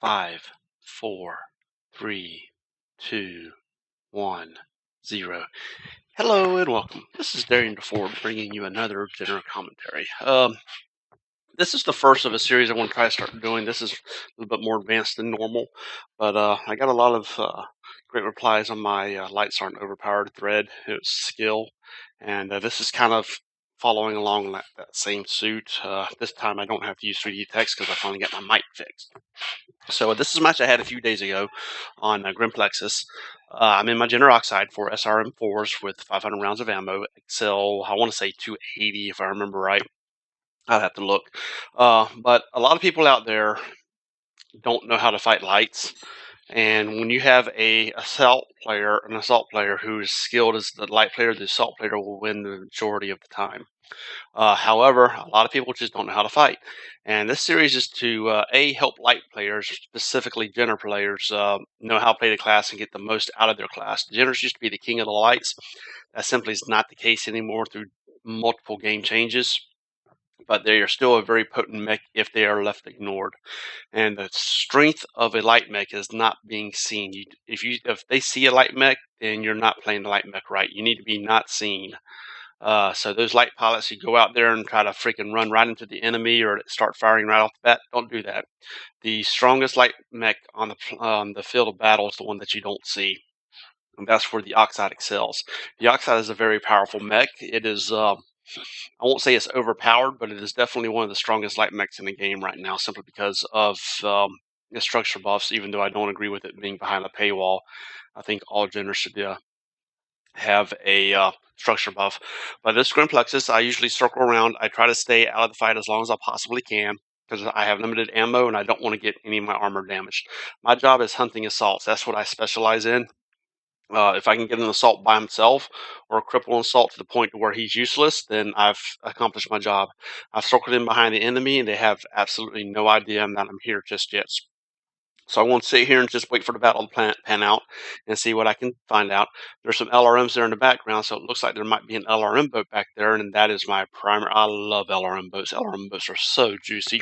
5, 4, 3, 2, 1, 0. Hello and welcome. This is DarianDelFord bringing you another dinner commentary. This is the first of a series I want to try to start doing. This is a little bit more advanced than normal, but I got a lot of great replies on my lights aren't overpowered thread. It was skill, and this is kind of following along that same suit. This time I don't have to use 3D text because I finally got my mic fixed. So this is a match I had a few days ago on Grim Plexus. I'm in my Oxide for SRM4s with 500 rounds of ammo. Excel, I want to say 280 if I remember right. I'd have to look. But a lot of people out there don't know how to fight lights. And when you have an assault player who is skilled as the light player, the assault player will win the majority of the time. However, a lot of people just don't know how to fight. And this series is to, help light players, specifically Jenner players, know how to play the class and get the most out of their class. Jenners used to be the king of the lights. That simply is not the case anymore through multiple game changes. But they are still a very potent mech if they are left ignored. And the strength of a light mech is not being seen. If they see a light mech, then you're not playing the light mech right. You need to be not seen. So those light pilots who go out there and try to freaking run right into the enemy or start firing right off the bat, don't do that. The strongest light mech on the field of battle is the one that you don't see. And that's where the Oxide excels. The Oxide is a very powerful mech. It is, I won't say it's overpowered, but it is definitely one of the strongest light mechs in the game right now, simply because of the structure buffs, even though I don't agree with it being behind a paywall. I think all genders should have a structure buff. But this Grim Plexus, I usually circle around. I try to stay out of the fight as long as I possibly can because I have limited ammo and I don't want to get any of my armor damaged. My job is hunting assaults. That's what I specialize in. If I can get an assault by himself or a cripple assault to the point to where he's useless, then I've accomplished my job. I've circled in behind the enemy and they have absolutely no idea that I'm here just yet. So I won't sit here and just wait for the battle to pan out and see what I can find out. There's some LRMs there in the background, so it looks like there might be an LRM boat back there, and that is my primary. I love LRM boats. LRM boats are so juicy.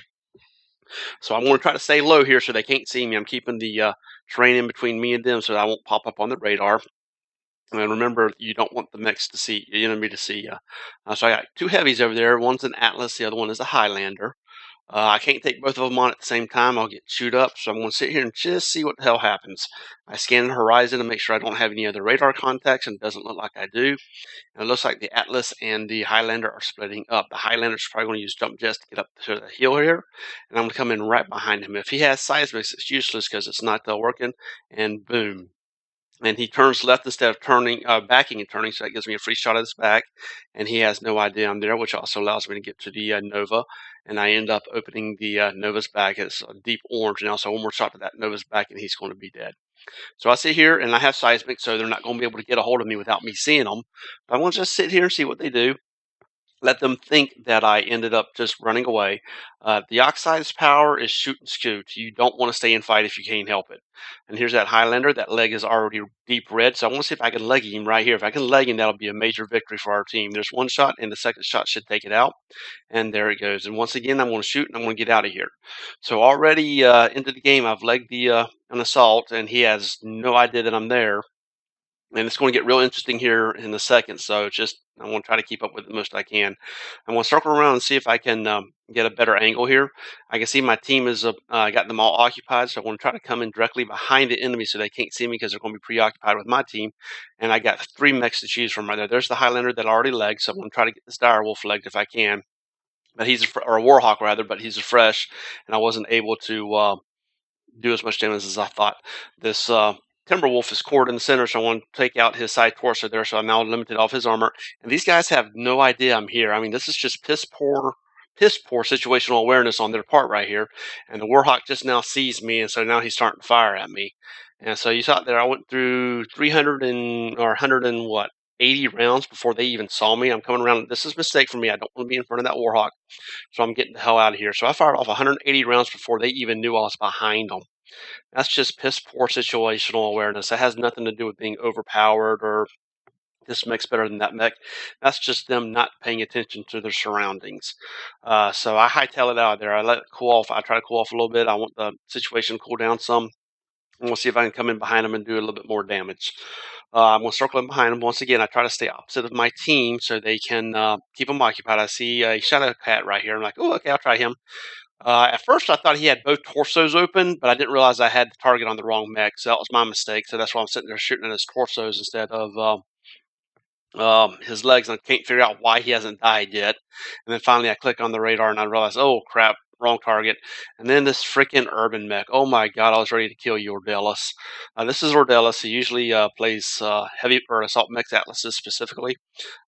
So I'm going to try to stay low here so they can't see me. I'm keeping the terrain in between me and them so that I won't pop up on the radar. And remember, you don't want the enemy to see you. So I got two heavies over there. One's an Atlas, the other one is a Highlander. I can't take both of them on at the same time. I'll get chewed up, so I'm going to sit here and just see what the hell happens. I scan the horizon to make sure I don't have any other radar contacts, and it doesn't look like I do. And it looks like the Atlas and the Highlander are splitting up. The Highlander's probably going to use jump jets to get up to the hill here, and I'm going to come in right behind him. If he has seismics, it's useless because it's not working, and boom. And he turns left instead of backing and turning, so that gives me a free shot at his back. And he has no idea I'm there, which also allows me to get to the Nova. And I end up opening the Nova's back. It's a deep orange now, so one more shot to that Nova's back, and he's going to be dead. So I sit here, and I have seismic, so they're not going to be able to get a hold of me without me seeing them. But I want to just sit here and see what they do. Let them think that I ended up just running away. The Oxide's power is shoot and scoot. You don't want to stay and fight if you can't help it. And here's that Highlander. That leg is already deep red, so I want to see if I can leg him right here. If I can leg him, that'll be a major victory for our team. There's one shot, and the second shot should take it out. And there it goes. And once again, I'm going to shoot, and I'm going to get out of here. So already into the game, I've legged an assault, and he has no idea that I'm there. And it's going to get real interesting here in a second, so I want to try to keep up with it the most I can. I'm going to circle around and see if I can get a better angle here. I can see my team has got them all occupied, so I want to try to come in directly behind the enemy so they can't see me because they're going to be preoccupied with my team. And I got three mechs to choose from right there. There's the Highlander that I already legged, so I'm going to try to get this Direwolf legged if I can. But or a Warhawk rather, but he's a fresh, and I wasn't able to do as much damage as I thought. This Timberwolf is cored in the center, so I want to take out his side torso there, so I'm now limited off his armor. And these guys have no idea I'm here. I mean, this is just piss poor situational awareness on their part right here. And the Warhawk just now sees me, and so now he's starting to fire at me. And so you saw there, I went through 180 rounds before they even saw me. I'm coming around. This is a mistake for me. I don't want to be in front of that Warhawk, so I'm getting the hell out of here. So I fired off 180 rounds before they even knew I was behind them. That's just piss poor situational awareness. It has nothing to do with being overpowered or this mech's better than that mech. That's just them not paying attention to their surroundings. So I hightail it out of there. I let it cool off. I try to cool off a little bit. I want the situation to cool down some. And we'll see if I can come in behind them and do a little bit more damage. I'm going to circle in behind them. Once again, I try to stay opposite of my team so they can keep them occupied. I see a Shadow Cat right here. I'm like, oh, okay, I'll try him. At first, I thought he had both torsos open, but I didn't realize I had the target on the wrong mech, so that was my mistake. So that's why I'm sitting there shooting at his torsos instead of his legs, and I can't figure out why he hasn't died yet. And then finally, I click on the radar, and I realize, oh crap, wrong target. And then this freaking urban mech. Oh my god, I was ready to kill you, Ordelis. This is Ordelis. He usually plays heavy or assault mechs atlases specifically.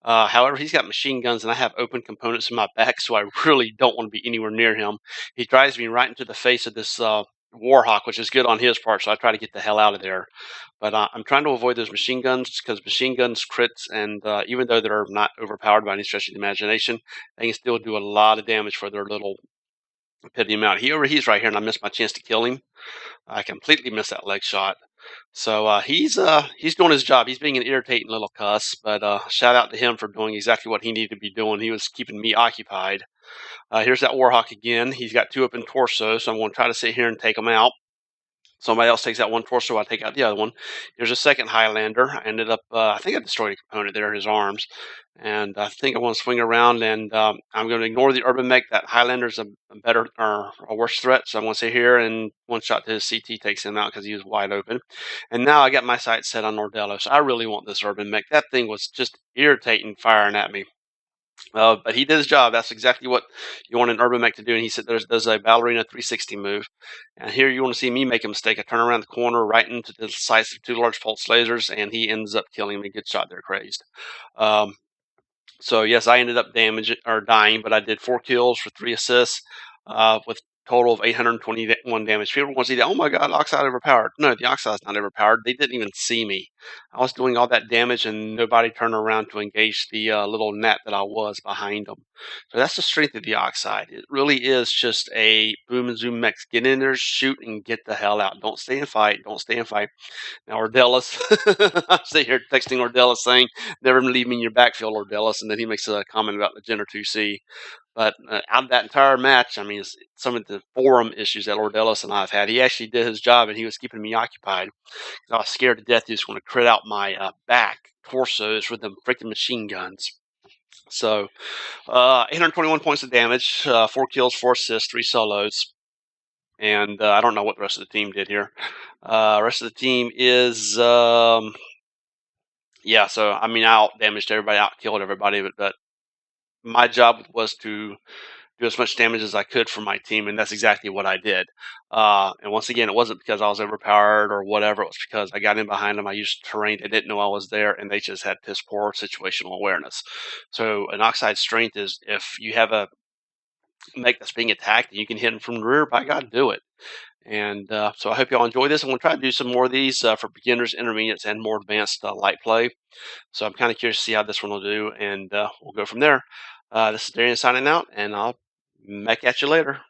However, he's got machine guns, and I have open components in my back, so I really don't want to be anywhere near him. He drives me right into the face of this Warhawk, which is good on his part, so I try to get the hell out of there. But I'm trying to avoid those machine guns because machine guns crits, and even though they're not overpowered by any stretch of the imagination, they can still do a lot of damage for their little petty amount. He overheats right here, and I missed my chance to kill him. I completely missed that leg shot. So he's doing his job. He's being an irritating little cuss, but shout out to him for doing exactly what he needed to be doing. He was keeping me occupied. Here's that Warhawk again. He's got two open torsos, so I'm going to try to sit here and take him out. Somebody else takes that one torso, I take out the other one. Here's a second Highlander. I ended up, I think I destroyed a component there in his arms. And I think I want to swing around, and I'm going to ignore the urban mech. That Highlander's a better or a worse threat, so I'm going to sit here, and one shot to his CT takes him out because he was wide open. And now I got my sights set on Ordelis. I really want this urban mech. That thing was just irritating firing at me. But he did his job. That's exactly what you want an urban mech to do. And he said there's a ballerina 360 move. And here you want to see me make a mistake. I turn around the corner right into the sights of two large pulse lasers, and he ends up killing me. Good shot there, Crazed. So yes, I ended up dying, but I did 4 kills for 3 assists with a total of 821 damage. People want to see that, oh my god, Oxide overpowered. No, the Oxide's not overpowered. They didn't even see me. I was doing all that damage, and nobody turned around to engage the little net that I was behind them. So that's the strength of the Oxide. It really is just a boom and zoom mech. Get in there, shoot, and get the hell out. Don't stay and fight. Don't stay and fight. Now, Ordelis, I sit here texting Ordelis saying, never leave me in your backfield, Ordelis. And then he makes a comment about the Jenner 2C. But out of that entire match, I mean, some of the forum issues that Ordelis and I have had, he actually did his job, and he was keeping me occupied. I was scared to death he was going to crit out my back torsos with them freaking machine guns. So 821 points of damage, 4 kills, 4 assists, 3 solos. And I don't know what the rest of the team did here. Rest of the team is, yeah, so, I mean, I out-damaged everybody, out-killed everybody, but my job was to do as much damage as I could for my team, and that's exactly what I did. And once again, it wasn't because I was overpowered or whatever. It was because I got in behind them. I used terrain. They didn't know I was there, and they just had piss poor situational awareness. So an Oxide strength is if you have a mech that's being attacked and you can hit them from the rear, by God, do it. And so I hope y'all enjoy this. I'm going to try to do some more of these for beginners, intermediates, and more advanced light play. So I'm kind of curious to see how this one will do, and we'll go from there. This is Darian signing out, and I'll mech at you later.